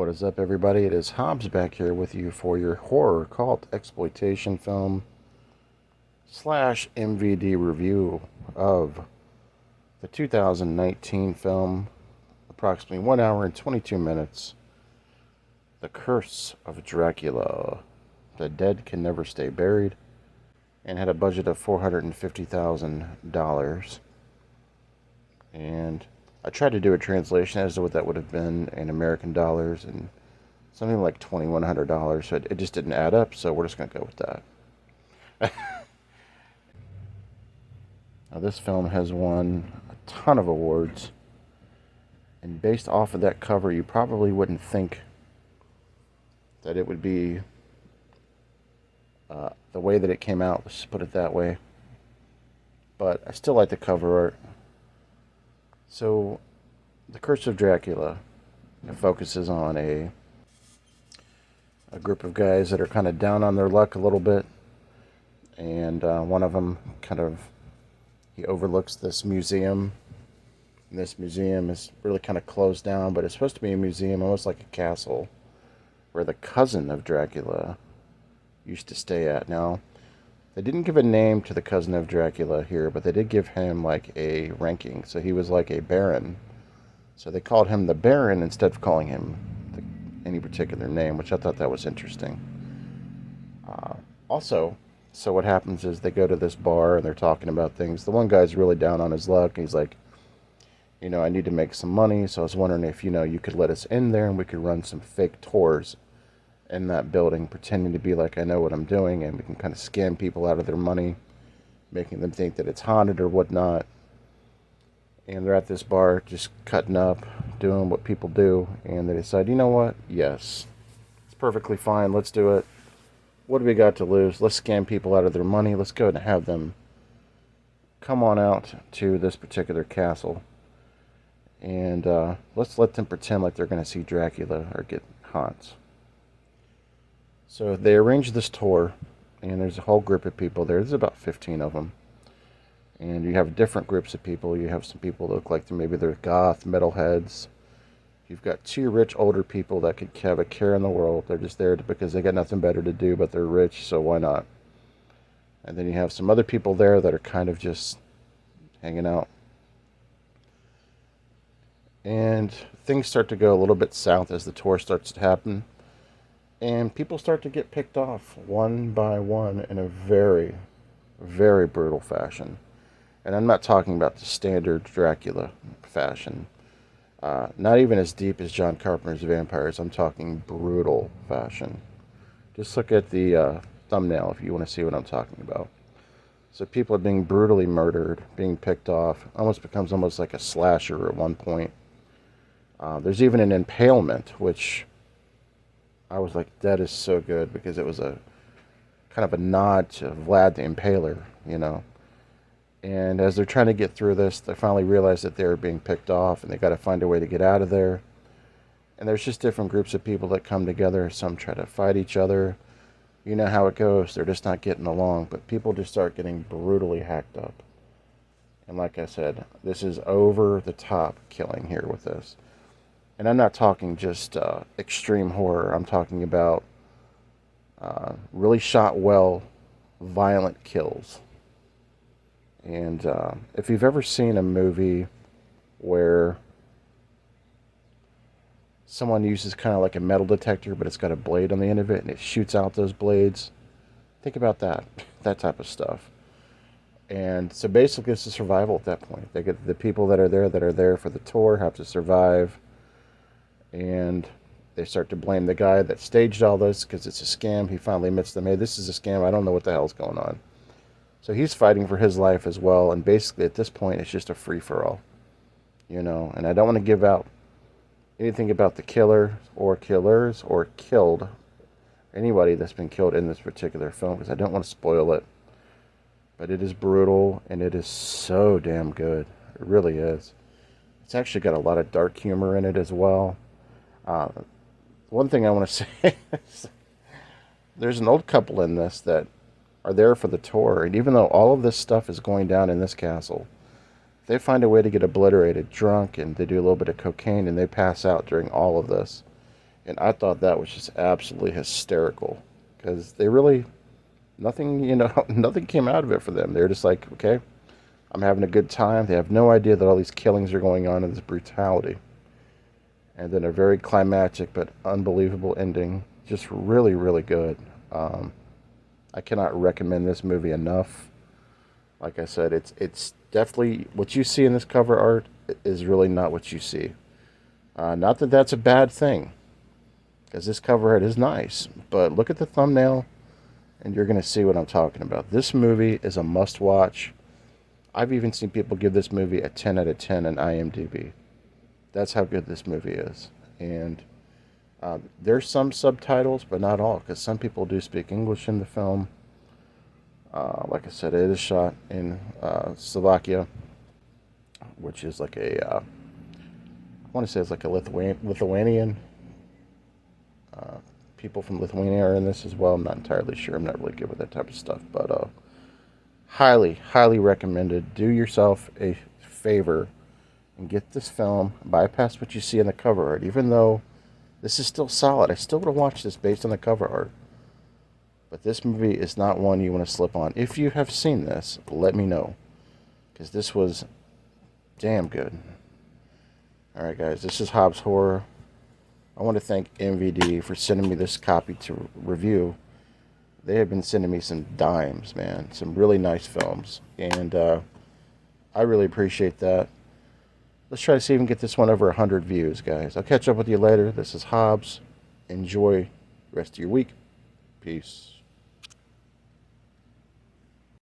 What is up, everybody? It is Hobbs back here with you for your horror cult exploitation film slash MVD review of the 2019 film, approximately 1 hour and 22 minutes, The Curse of Dracula. The Dead Can Never Stay Buried, and had a budget of $450,000. And I tried to do a translation as to what that would have been in American dollars, and something like $2,100. So it just didn't add up. So we're just gonna go with that. Now, this film has won a ton of awards, and based off of that cover, you probably wouldn't think that it would be the way that it came out. Let's just put it that way. But I still like the cover art. So, The Curse of Dracula, it focuses on a group of guys that are kind of down on their luck a little bit, and one of them he overlooks this museum, and this museum is really kind of closed down, but it's supposed to be a museum, almost like a castle, where the cousin of Dracula used to stay at. Now, they didn't give a name to the cousin of Dracula here, but they did give him like a ranking. So he was like a baron. So they called him the Baron instead of calling him any particular name, which I thought that was interesting. Also, so what happens is they go to this bar and they're talking about things. The one guy's really down on his luck. And he's like, I need to make some money. So I was wondering if, you could let us in there and we could run some fake tours in that building, pretending to be like I know what I'm doing, and we can kind of scam people out of their money, making them think that it's haunted or whatnot. And they're at this bar just cutting up, doing what people do, and they decide, you know what? Yes, it's perfectly fine. Let's do it. What do we got to lose? Let's scam people out of their money. Let's go ahead and have them come on out to this particular castle, and let's let them pretend like they're going to see Dracula or get haunts. So they arrange this tour, and there's a whole group of people there. There's about 15 of them. And you have different groups of people. You have some people that look like they're goth, metalheads. You've got two rich older people that could have a care in the world. They're just there because they got nothing better to do, but they're rich, so why not? And then you have some other people there that are kind of just hanging out. And things start to go a little bit south as the tour starts to happen. And people start to get picked off one by one in a very, very brutal fashion. And I'm not talking about the standard Dracula fashion. Not even as deep as John Carpenter's vampires. I'm talking brutal fashion. Just look at the thumbnail if you want to see what I'm talking about. So people are being brutally murdered, being picked off. Becomes almost like a slasher at one point. There's even an impalement, which I was like, that is so good, because it was a kind of a nod to Vlad the Impaler, And as they're trying to get through this, they finally realize that they're being picked off, and they got to find a way to get out of there. And there's just different groups of people that come together. Some try to fight each other. You know how it goes. They're just not getting along. But people just start getting brutally hacked up. And like I said, this is over the top killing here with this. And I'm not talking just extreme horror. I'm talking about really shot well, violent kills. And if you've ever seen a movie where someone uses kind of like a metal detector, but it's got a blade on the end of it, and it shoots out those blades, think about that type of stuff. And so basically it's a survival at that point. They get the people that are there for the tour have to survive. And they start to blame the guy that staged all this because it's a scam. He finally admits to them, hey, this is a scam. I don't know what the hell's going on. So he's fighting for his life as well. And basically at this point, it's just a free-for-all. And I don't want to give out anything about the killer or killers or killed anybody that's been killed in this particular film, because I don't want to spoil it. But it is brutal, and it is so damn good. It really is. It's actually got a lot of dark humor in it as well. One thing I want to say is there's an old couple in this that are there for the tour, and even though all of this stuff is going down in this castle, they find a way to get obliterated, drunk, and they do a little bit of cocaine, and they pass out during all of this. And I thought that was just absolutely hysterical because they really, nothing, nothing came out of it for them. They're just like, okay, I'm having a good time. They have no idea that all these killings are going on and this brutality. And then a very climactic but unbelievable ending. Just really, really good. I cannot recommend this movie enough. Like I said, it's definitely what you see in this cover art is really not what you see. Not that that's a bad thing, because this cover art is nice. But look at the thumbnail, and you're going to see what I'm talking about. This movie is a must-watch. I've even seen people give this movie a 10 out of 10 on IMDb. That's how good this movie is. And there's some subtitles, but not all, because some people do speak English in the film. Like I said, it is shot in Slovakia, which is like I want to say it's like a Lithuanian. People from Lithuania are in this as well. I'm not entirely sure. I'm not really good with that type of stuff, but highly, highly recommended. Do yourself a favor and get this film. Bypass what you see in the cover art. Even though this is still solid, I still would have watched this based on the cover art. But this movie is not one you want to slip on. If you have seen this, let me know, because this was damn good. Alright guys, this is Hobbs Horror. I want to thank MVD for sending me this copy to review. They have been sending me some dimes, man. Some really nice films. And I really appreciate that. Let's try to see if we can get this one over 100 views, guys. I'll catch up with you later. This is Hobbs. Enjoy the rest of your week. Peace.